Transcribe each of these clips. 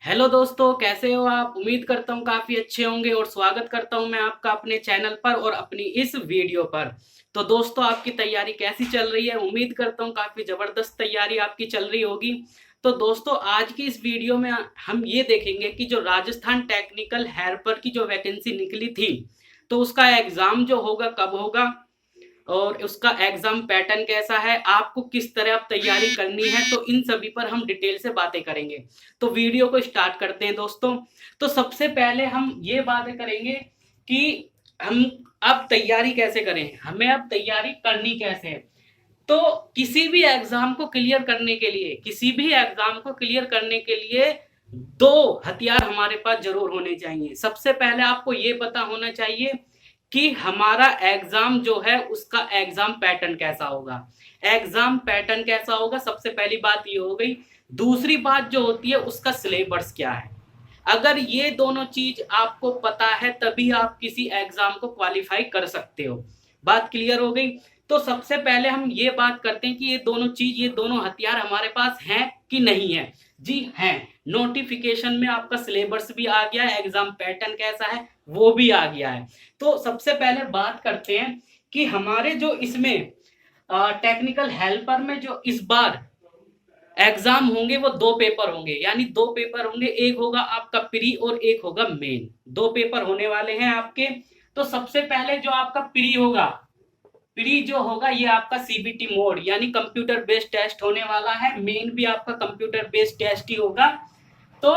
Hello दोस्तों, कैसे हो आप। उम्मीद करता हूँ काफी अच्छे होंगे और स्वागत करता हूँ मैं आपका अपने चैनल पर और अपनी इस वीडियो पर। तो दोस्तों, आपकी तैयारी कैसी चल रही है। उम्मीद करता हूँ काफी जबरदस्त तैयारी आपकी चल रही होगी। तो दोस्तों, आज की इस वीडियो में हम ये देखेंगे कि जो राजस्थान टेक्निकल हेल्पर की जो वैकेंसी निकली थी, तो उसका एग्जाम जो होगा कब होगा और उसका एग्जाम पैटर्न कैसा है, आपको किस तरह आप तैयारी करनी है, तो इन सभी पर हम डिटेल से बातें करेंगे। तो वीडियो को स्टार्ट करते हैं दोस्तों। तो सबसे पहले हम ये बातें करेंगे कि हम अब तैयारी कैसे करें, हमें अब तैयारी करनी कैसे है। तो किसी भी एग्जाम को क्लियर करने के लिए दो हथियार हमारे पास जरूर होने चाहिए। सबसे पहले आपको ये पता होना चाहिए कि हमारा एग्जाम जो है उसका एग्जाम पैटर्न कैसा होगा। एग्जाम पैटर्न कैसा होगा, सबसे पहली बात ये हो गई। दूसरी बात जो होती है, उसका सिलेबस क्या है। अगर ये दोनों चीज आपको पता है तभी आप किसी एग्जाम को क्वालिफाई कर सकते हो। बात क्लियर हो गई। तो सबसे पहले हम ये बात करते हैं कि ये दोनों हथियार हमारे पास हैं कि नहीं है। जी हैं। नोटिफिकेशन में आपका सिलेबस भी आ गया है, एग्जाम पैटर्न कैसा है वो भी आ गया है। तो सबसे पहले बात करते हैं कि हमारे जो इसमें टेक्निकल हेल्पर में जो इस बार एग्जाम होंगे वो दो पेपर होंगे, यानी दो पेपर होंगे। एक होगा आपका प्री और एक होगा मेन। दो पेपर होने वाले हैं आपके। तो सबसे पहले जो आपका प्री होगा, प्री जो होगा ये आपका सीबीटी मोड यानी कंप्यूटर बेस्ड टेस्ट होने वाला है। मेन भी आपका कंप्यूटर बेस्ड टेस्ट ही होगा। तो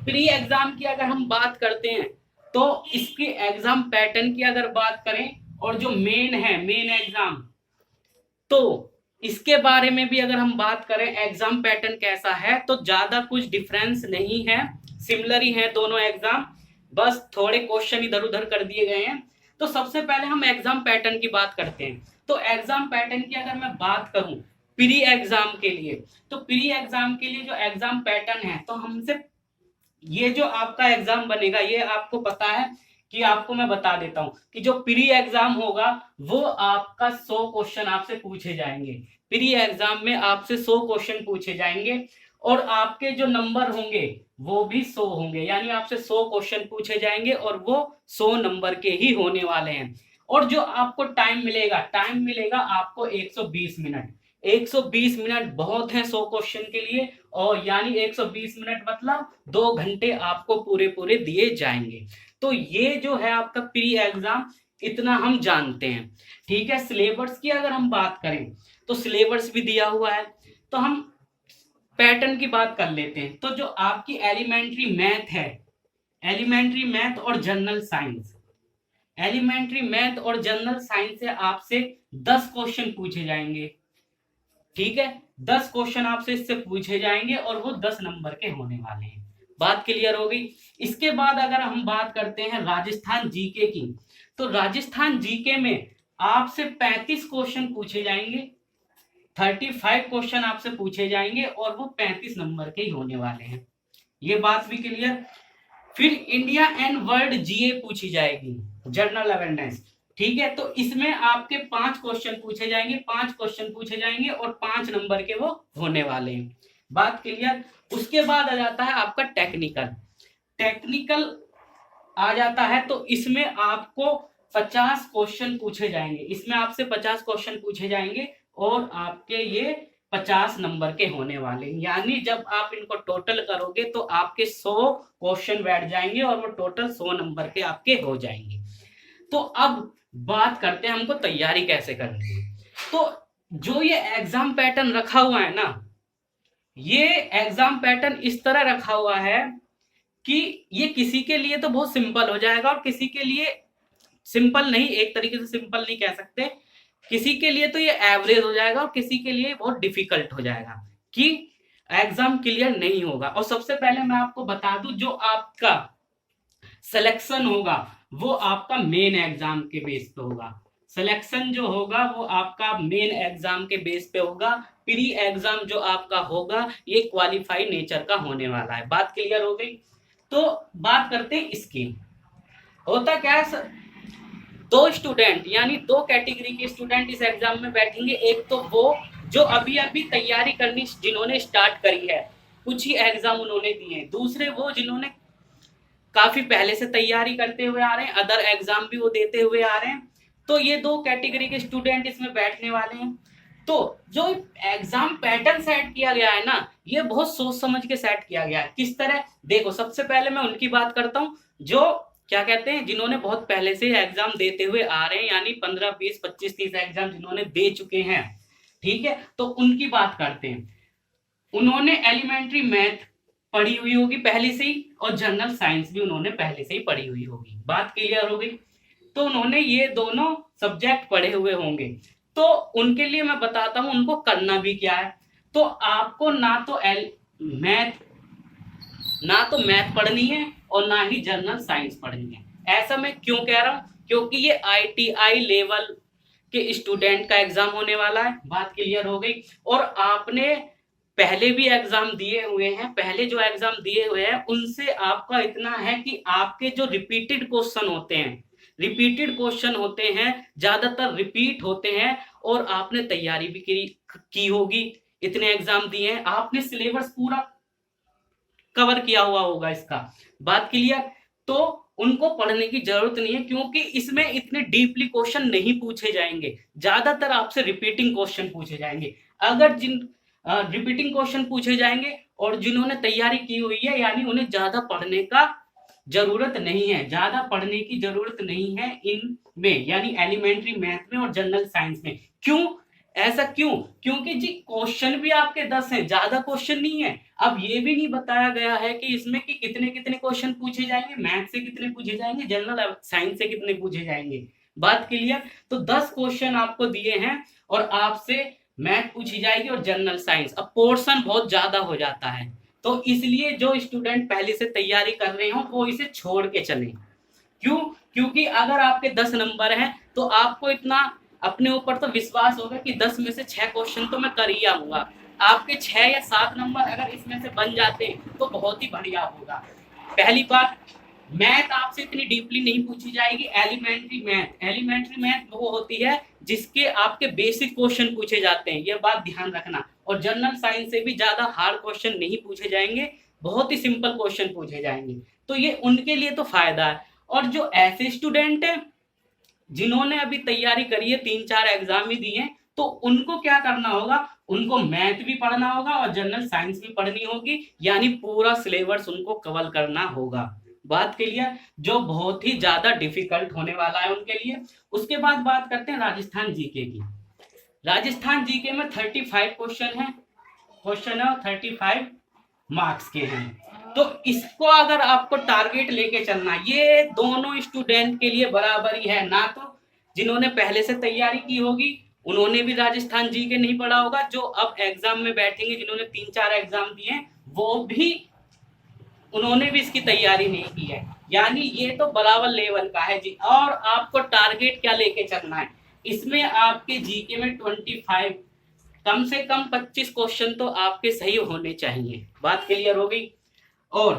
प्री एग्जाम की अगर हम बात करते हैं तो इसके एग्जाम पैटर्न की अगर बात करें, और जो मेन है मेन एग्जाम, तो इसके बारे में भी अगर हम बात करें एग्जाम पैटर्न कैसा है, तो ज्यादा कुछ डिफरेंस नहीं है, सिमिलर ही है दोनों एग्जाम। बस थोड़े क्वेश्चन इधर उधर कर दिए गए हैं। तो सबसे पहले हम एग्जाम पैटर्न की बात करते हैं। तो एग्जाम पैटर्न की अगर मैं बात करूं प्री एग्जाम के लिए, तो प्री एग्जाम के लिए जो एग्जाम पैटर्न है, तो हमसे ये जो आपका एग्जाम बनेगा ये आपको पता है कि आपको मैं बता देता हूं कि जो प्री एग्जाम होगा वो आपका 100 क्वेश्चन आपसे पूछे जाएंगे। प्री एग्जाम में आपसे 100 क्वेश्चन पूछे जाएंगे और आपके जो नंबर होंगे वो भी 100 होंगे, यानी आपसे 100 क्वेश्चन पूछे जाएंगे और वो 100 नंबर के ही होने वाले हैं। और जो आपको टाइम मिलेगा आपको 120 मिनट। 120 मिनट बहुत है 100 क्वेश्चन के लिए, और यानी 120 मिनट मतलब 2 घंटे आपको पूरे पूरे दिए जाएंगे। तो ये जो है आपका प्री एग्जाम, इतना हम जानते हैं। ठीक है। सिलेबस की अगर हम बात करें तो सिलेबस भी दिया हुआ है। तो हम पैटर्न की बात कर लेते हैं। तो जो आपकी एलिमेंट्री मैथ है, एलिमेंट्री मैथ और जनरल साइंस, एलिमेंट्री मैथ और जनरल साइंस से आपसे 10 क्वेश्चन पूछे जाएंगे। ठीक है। 10 क्वेश्चन आपसे इससे पूछे जाएंगे और वो 10 नंबर के होने वाले हैं। बात क्लियर हो गई। इसके बाद अगर हम बात करते हैं राजस्थान जीके की, तो राजस्थान जीके में आपसे 35 क्वेश्चन पूछे जाएंगे। 35 क्वेश्चन आपसे पूछे जाएंगे और वो 35 नंबर के ही होने वाले हैं। ये बात भी क्लियर। फिर इंडिया एंड वर्ल्ड जीए पूछी जाएगी, जनरल अवेयरनेस। ठीक है। तो इसमें आपके 5 क्वेश्चन पूछे जाएंगे, 5 क्वेश्चन पूछे जाएंगे और 5 नंबर के वो होने वाले हैं। बात क्लियर। उसके बाद आ जाता है आपका टेक्निकल। टेक्निकल आ जाता है तो इसमें आपको 50 क्वेश्चन पूछे जाएंगे। इसमें आपसे 50 क्वेश्चन पूछे जाएंगे और आपके ये 50 नंबर के होने वाले हैं। यानी जब आप इनको टोटल करोगे तो आपके 100 क्वेश्चन बैठ जाएंगे और वो टोटल 100 नंबर के आपके हो जाएंगे। तो अब बात करते हैं हमको तैयारी कैसे करनी है। तो जो ये एग्जाम पैटर्न रखा हुआ है ना, ये एग्जाम पैटर्न इस तरह रखा हुआ है कि ये किसी के लिए तो बहुत सिंपल हो जाएगा और किसी के लिए सिंपल नहीं, एक तरीके से सिंपल नहीं कह सकते, किसी के लिए तो ये एवरेज हो जाएगा और किसी के लिए बहुत डिफिकल्ट हो जाएगा कि एग्जाम क्लियर नहीं होगा। और सबसे पहले मैं आपको बता दूं, जो आपका सिलेक्शन होगा वो आपका मेन एग्जाम के बेस पे होगा। सिलेक्शन जो होगा वो आपका मेन एग्जाम के बेस पे होगा। प्री एग्जाम जो आपका होगा ये क्वालिफाई नेचर का होने वाला है। बात क्लियर हो गई। तो बात करते हैं इसकी। होता क्या है, दो स्टूडेंट यानी दो कैटेगरी के स्टूडेंट इस एग्जाम में बैठेंगे। एक तो वो जो अभी अभी तैयारी करनी जिन्होंने स्टार्ट करी है, कुछ ही एग्जाम उन्होंने दिए हैं, दूसरे वो जिन्होंने काफी पहले से तैयारी करते हुए आ रहे हैं, अदर एग्जाम भी वो देते हुए आ रहे हैं। तो ये दो कैटेगरी के स्टूडेंट इसमें बैठने वाले हैं। तो जो एग्जाम पैटर्न सेट किया गया है ना, ये बहुत सोच समझ के सेट किया गया है। किस तरह, देखो सबसे पहले मैं उनकी बात करता हूँ जो क्या कहते हैं, जिन्होंने बहुत पहले से एग्जाम देते हुए आ रहे हैं, यानी 15, 20, 25, 30 एग्जाम जिन्होंने दे चुके हैं, ठीक है। तो उनकी बात करते हैं। उन्होंने एलिमेंट्री मैथ पढ़ी हुई होगी पहले से ही, और जनरल साइंस भी उन्होंने पहले से ही पढ़ी हुई होगी। बात क्लियर हो गई। तो उन्होंने ये दोनों सब्जेक्ट पढ़े हुए होंगे। तो उनके लिए मैं बताता हूं उनको करना भी क्या है। तो आपको ना तो मैथ पढ़नी है और ना ही जनरल साइंस पढ़नी है। ऐसा मैं क्यों कह रहा हूं, क्योंकि ये ITI लेवल के स्टूडेंट का एग्जाम होने वाला है। बात क्लियर हो गई। और आपने पहले भी एग्जाम दिए हुए हैं, पहले जो एग्जाम दिए हुए हैं उनसे आपका इतना है कि आपके जो रिपीटेड क्वेश्चन होते हैं, ज्यादातर रिपीट होते हैं, और आपने तैयारी भी की होगी, इतने एग्जाम दिए हैं, आपने सिलेबस पूरा कवर किया हुआ होगा इसका। बात क्लियर। तो उनको पढ़ने की जरूरत नहीं है, क्योंकि इसमें इतने डीपली क्वेश्चन नहीं पूछे जाएंगे, ज्यादातर आपसे रिपीटिंग क्वेश्चन पूछे जाएंगे। अगर जिन रिपीटिंग क्वेश्चन पूछे जाएंगे और जिन्होंने तैयारी की हुई है, यानी उन्हें ज्यादा पढ़ने का जरूरत नहीं है, ज्यादा पढ़ने की जरूरत नहीं है इनमें, यानी एलिमेंट्री मैथ में और जनरल साइंस में। क्यों ऐसा क्यों? क्योंकि जी क्वेश्चन भी आपके 10 हैं, ज्यादा क्वेश्चन नहीं है। अब ये भी नहीं बताया गया है कि इसमें कि कितने कितने क्वेश्चन पूछे जाएंगे, मैथ से कितने पूछे जाएंगे, जनरल साइंस से कितने पूछे जाएंगे। बात क्लियर। तो 10 क्वेश्चन आपको दिए हैं और आपसे मैथ पूछी जाएगी और जनरल साइंस। अब पोर्शन बहुत ज्यादा हो जाता है, तो इसलिए जो स्टूडेंट पहले से तैयारी कर रहे हो वो इसे छोड़ के चले। क्यों? क्योंकि अगर आपके 10 नंबर हैं तो आपको इतना अपने ऊपर तो विश्वास होगा कि 10 में से 6 क्वेश्चन तो मैं कर ही आऊंगा। आपके 6 या 7 नंबर अगर इसमें से बन जाते हैं तो बहुत ही बढ़िया होगा। पहली बात, मैथ आपसे इतनी डीपली नहीं पूछी जाएगी। एलिमेंट्री मैथ वो होती है जिसके आपके बेसिक क्वेश्चन पूछे जाते हैं, ये बात ध्यान रखना। और जनरल साइंस से भी ज्यादा हार्ड क्वेश्चन नहीं पूछे जाएंगे, बहुत ही सिंपल क्वेश्चन पूछे जाएंगे। तो ये उनके लिए तो फायदा है। और जो ऐसे स्टूडेंट हैं जिन्होंने अभी तैयारी करी है, 3-4 एग्जाम ही दिए, तो उनको क्या करना होगा, उनको मैथ भी पढ़ना होगा और जनरल साइंस भी पढ़नी होगी, यानी पूरा सिलेबस उनको कवर करना होगा। बात क्लियर। जो बहुत ही ज्यादा डिफिकल्ट होने वाला है उनके लिए। उसके बाद बात करते हैं राजस्थान जीके की। राजस्थान जीके में 35 क्वेश्चन है, 35 मार्क्स के हैं। तो इसको अगर आपको टारगेट लेके चलना, ये दोनों स्टूडेंट के लिए बराबर ही है। ना तो जिन्होंने पहले से तैयारी की होगी उन्होंने भी राजस्थान जीके नहीं पढ़ा होगा, जो अब एग्जाम में बैठेंगे जिन्होंने 3-4 एग्जाम दिए वो भी उन्होंने भी इसकी तैयारी नहीं की है, यानी ये तो बराबर लेवल का है जी। और आपको टारगेट क्या लेके चलना है, इसमें आपके जीके में 25, कम से कम 25 क्वेश्चन तो आपके सही होने चाहिए। बात क्लियर हो गई। और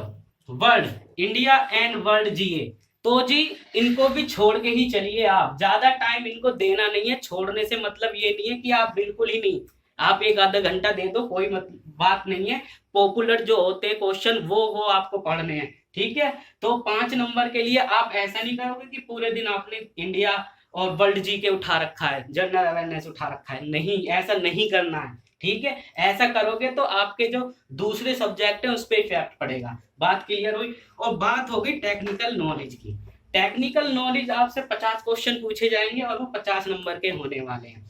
वर्ल्ड, इंडिया एंड वर्ल्ड जीए, तो जी इनको भी छोड़ के ही चलिए आप, ज्यादा टाइम इनको देना नहीं है। छोड़ने से मतलब ये नहीं है कि आप बिल्कुल ही नहीं, आप एक आधा घंटा दे दो, कोई बात नहीं है। पॉपुलर जो होते हैं क्वेश्चन वो आपको पढ़ने हैं, ठीक है। तो 5 नंबर के लिए आप ऐसा नहीं करोगे कि पूरे दिन आपने इंडिया और वर्ल्ड जी के उठा रखा है, जनरल अवेयरनेस उठा रखा है, नहीं, ऐसा नहीं करना है, ठीक है। ऐसा करोगे तो आपके जो दूसरे सब्जेक्ट है उस पर इफेक्ट पड़ेगा। बात क्लियर हुई। और बात हो गई टेक्निकल नॉलेज की। टेक्निकल नॉलेज आपसे 50 क्वेश्चन पूछे जाएंगे और वो 50 नंबर के होने वाले हैं।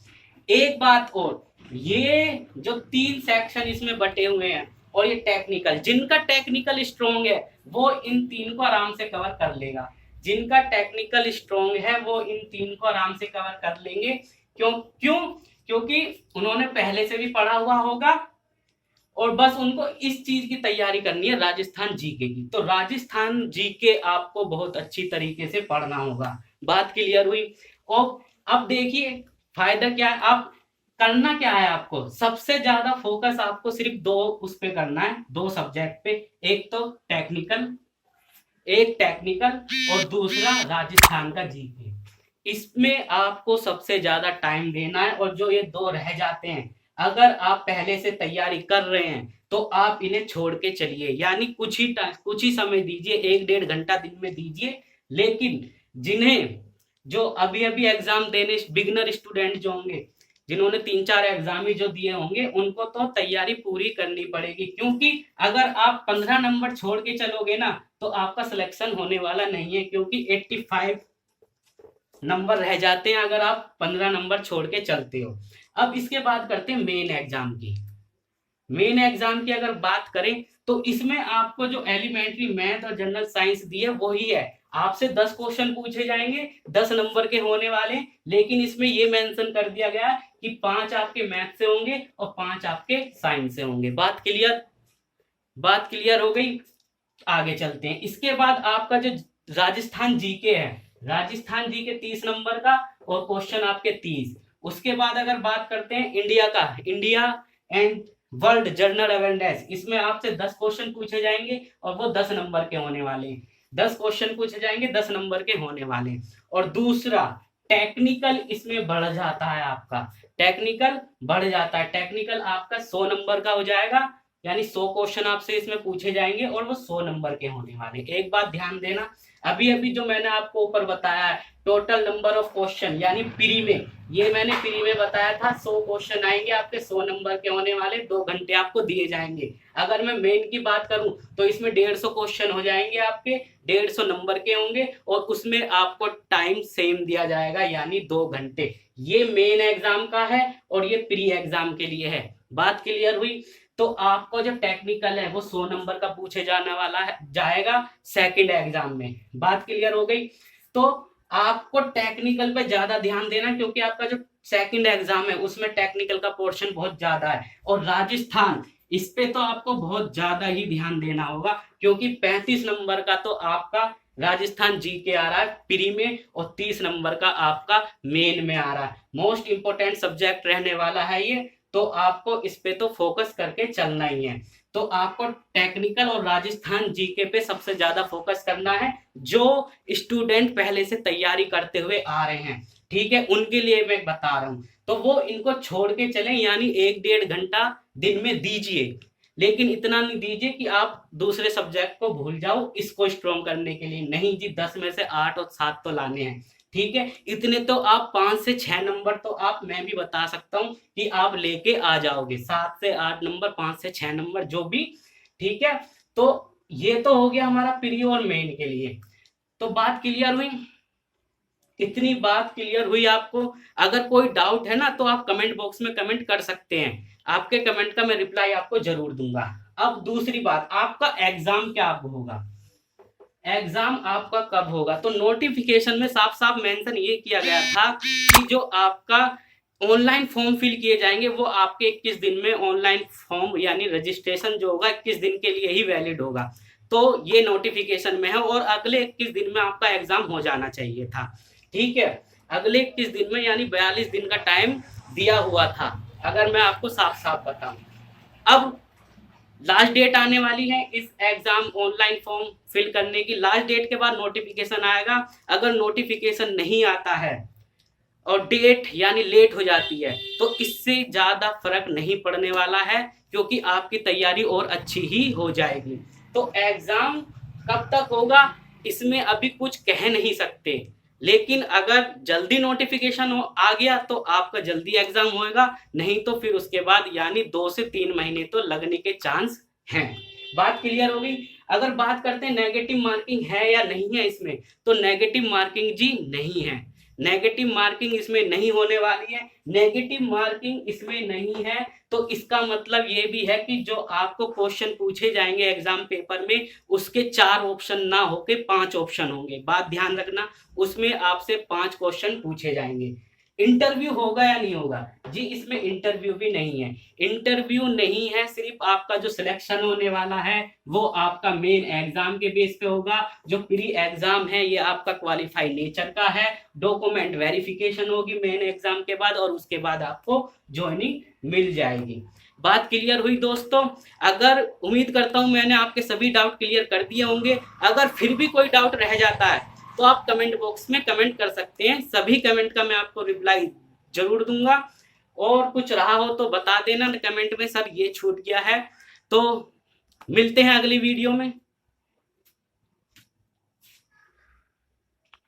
एक बात और, ये जो 3 सेक्शन इसमें बटे हुए हैं और ये टेक्निकल, जिनका टेक्निकल स्ट्रॉन्ग है वो इन 3 को आराम से कवर कर लेगा। जिनका टेक्निकल स्ट्रॉन्ग है वो इन 3 को आराम से कवर कर लेंगे। क्योंकि उन्होंने पहले से भी पढ़ा हुआ होगा और बस उनको इस चीज की तैयारी करनी है, राजस्थान जीके की। तो राजस्थान जीके आपको बहुत अच्छी तरीके से पढ़ना होगा। बात क्लियर हुई। और अब देखिए फायदा क्या है, आप करना क्या है, आपको सबसे ज्यादा फोकस आपको सिर्फ 2 उस पे करना है, 2 सब्जेक्ट पे। एक तो टेक्निकल और दूसरा राजस्थान का जीके। इसमें आपको सबसे ज्यादा टाइम देना है। और जो ये 2 रह जाते हैं, अगर आप पहले से तैयारी कर रहे हैं तो आप इन्हें छोड़ के चलिए, यानी कुछ ही समय दीजिए, 1-1.5 घंटा दिन में दीजिए। लेकिन जिन्हें जो अभी अभी एग्जाम देने, बिगनर स्टूडेंट जो होंगे, जिन्होंने 3-4 एग्जाम ही जो दिए होंगे, उनको तो तैयारी पूरी करनी पड़ेगी, क्योंकि अगर आप 15 नंबर छोड़ के चलोगे ना तो आपका सिलेक्शन होने वाला नहीं है, क्योंकि 85 नंबर रह जाते हैं अगर आप 15 नंबर छोड़ के चलते हो। अब इसके बाद करते हैं मेन एग्जाम की। मेन एग्जाम की अगर बात करें तो इसमें आपको जो एलिमेंट्री मैथ और जनरल साइंस दी है वही है। आपसे 10 क्वेश्चन पूछे जाएंगे, 10 नंबर के होने वाले, लेकिन इसमें ये मेंशन कर दिया गया कि 5 आपके मैथ से होंगे और 5 आपके साइंस से होंगे। बात क्लियर हो गई। आगे चलते हैं। इसके बाद आपका जो राजस्थान जीके है, राजस्थान जीके 30 नंबर का और क्वेश्चन आपके 30। उसके बाद अगर बात करते हैं इंडिया का, India and world general awareness, इसमें आपसे 10 क्वेश्चन पूछे जाएंगे और वो 10 नंबर के होने वाले हैं। 10 क्वेश्चन पूछे जाएंगे, 10 नंबर के होने वाले हैं। और दूसरा टेक्निकल इसमें बढ़ जाता है आपका, टेक्निकल बढ़ जाता है। टेक्निकल आपका 100 नंबर का हो जाएगा, यानी 100 क्वेश्चन आपसे इसमें पूछे जाएंगे और वो 100 नंबर के होने वाले। एक बात ध्यान देना, अभी अभी जो मैंने आपको ऊपर बताया है टोटल नंबर ऑफ क्वेश्चन, यानी प्री में, ये मैंने प्री में बताया था 100 क्वेश्चन आएंगे आपके, 100 नंबर के होने वाले, 2 घंटे आपको दिए जाएंगे। अगर मैं मेन की बात करूं तो इसमें 150 क्वेश्चन हो जाएंगे आपके, 150 नंबर के होंगे और उसमें आपको टाइम सेम दिया जाएगा, यानी 2 घंटे। ये मेन एग्जाम का है और ये प्री एग्जाम के लिए है। बात क्लियर हुई। तो आपको जो टेक्निकल है वो 100 नंबर का पूछे जाने वाला है, जाएगा सेकंड एग्जाम में। बात क्लियर हो गई। तो आपको टेक्निकल पे ज्यादा ध्यान देना, क्योंकि आपका जो सेकंड एग्जाम है उसमें टेक्निकल का पोर्शन बहुत ज्यादा है। और राजस्थान, इस पे तो आपको बहुत ज्यादा ही ध्यान देना होगा, क्योंकि 35 नंबर का तो आपका राजस्थान जीके आ रहा है प्री में और 30 नंबर का आपका मेन में आ रहा है। मोस्ट इंपोर्टेंट सब्जेक्ट रहने वाला है ये, तो आपको इस पे तो फोकस करके चलना ही है। तो आपको टेक्निकल और राजस्थान जीके पे सबसे ज्यादा फोकस करना है, जो स्टूडेंट पहले से तैयारी करते हुए आ रहे हैं, ठीक है, उनके लिए मैं बता रहा हूं। तो वो इनको छोड़ के चलें, यानी 1-1.5 घंटा दिन में दीजिए, लेकिन इतना नहीं दीजिए कि आप दूसरे सब्जेक्ट को भूल जाओ इसको स्ट्रॉन्ग करने के लिए। नहीं जी, 10 में से 8 और 7 तो लाने हैं, ठीक है। इतने तो आप 5 से 6 नंबर तो आप, मैं भी बता सकता हूं कि आप लेके आ जाओगे, 7 से 8 नंबर, 5 से 6 नंबर जो भी, ठीक है। तो ये तो हो गया हमारा प्री और मेन के लिए। तो बात क्लियर हुई, इतनी बात क्लियर हुई आपको। अगर कोई डाउट है ना तो आप कमेंट बॉक्स में कमेंट कर सकते हैं, आपके कमेंट का मैं रिप्लाई आपको जरूर दूंगा। अब दूसरी बात, आपका एग्जाम क्या होगा, एग्जाम आपका कब होगा। तो नोटिफिकेशन में साफ साफ मेंशन ये किया गया था कि जो आपका ऑनलाइन फॉर्म फिल किए जाएंगे वो आपके 21 दिन में ऑनलाइन फॉर्म, यानी रजिस्ट्रेशन जो होगा 21 दिन के लिए ही वैलिड होगा। तो ये नोटिफिकेशन में है और अगले 21 दिन में आपका एग्जाम हो जाना चाहिए था, ठीक है। अगले 21 दिन में, यानी 42 दिन का टाइम दिया हुआ था, अगर मैं आपको साफ साफ बताऊं। अब लास्ट डेट आने वाली है इस एग्जाम ऑनलाइन फॉर्म फिल करने की। लास्ट डेट के बाद नोटिफिकेशन आएगा। अगर नोटिफिकेशन नहीं आता है और डेट यानी लेट हो जाती है तो इससे ज्यादा फर्क नहीं पड़ने वाला है, क्योंकि आपकी तैयारी और अच्छी ही हो जाएगी। तो एग्जाम कब तक होगा इसमें अभी कुछ कह नहीं सकते, लेकिन अगर जल्दी नोटिफिकेशन आ गया तो आपका जल्दी एग्जाम होएगा, नहीं तो फिर उसके बाद यानी 2 से 3 महीने तो लगने के चांस हैं। बात क्लियर हो गई। अगर बात करते हैं नेगेटिव मार्किंग है या नहीं है इसमें, तो नेगेटिव मार्किंग जी नहीं है, नेगेटिव मार्किंग इसमें नहीं होने वाली है। नेगेटिव मार्किंग इसमें नहीं है तो इसका मतलब ये भी है कि जो आपको क्वेश्चन पूछे जाएंगे एग्जाम पेपर में उसके 4 ऑप्शन ना होके 5 ऑप्शन होंगे। बात ध्यान रखना, उसमें आपसे 5 क्वेश्चन पूछे जाएंगे। इंटरव्यू होगा या नहीं होगा जी, इसमें इंटरव्यू भी नहीं है। इंटरव्यू नहीं है, सिर्फ आपका जो सिलेक्शन होने वाला है वो आपका मेन एग्जाम के बेस पे होगा। जो प्री एग्जाम है ये आपका क्वालिफाई नेचर का है, डॉक्यूमेंट वेरिफिकेशन होगी मेन एग्जाम के बाद और उसके बाद आपको ज्वाइनिंग मिल जाएगी। बात क्लियर हुई दोस्तों। अगर उम्मीद करता हूं मैंने आपके सभी डाउट क्लियर कर दिए होंगे। अगर फिर भी कोई डाउट रह जाता है तो आप कमेंट बॉक्स में कमेंट कर सकते हैं, सभी कमेंट का मैं आपको रिप्लाई जरूर दूंगा। और कुछ रहा हो तो बता देना कमेंट में, सर ये छूट गया है। तो मिलते हैं अगली वीडियो में।